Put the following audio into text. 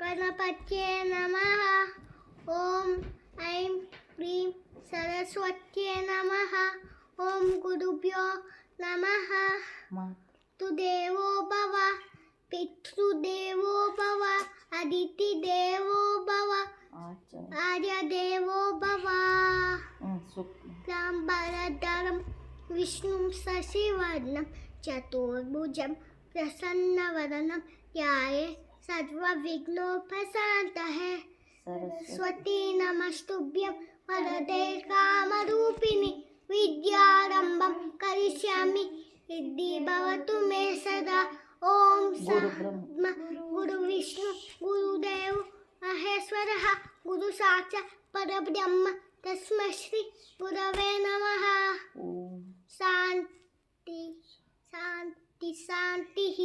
गणपतये नमः। ॐ ऐं क्लीं सरस्वत्यै नमः। ॐ गुरुभ्यो नमः। मातृदेवो भव, पितृदेवो भव, अदितिदेवो भव, आर्यदेवो भव। शुक्लाम्बरधरं विष्णुं शशिवर्णं चतुर्भुजं प्रसन्नवदनं ध्याये सर्वविघ्नोपशान्तये। सरस्वती नमस्तुभ्यं वरदे कामरूपिणि विद्यारम्भं करिष्यामि सिद्धि भवतु मे सदा। ॐ ब्रह्मा गुरुविष्णु गुरुदेव महेश्वरः गुरुसाक्षात् परब्रह्म तस्मै श्री गुरवे नमः। शान्ति शान्ति शान्तिः।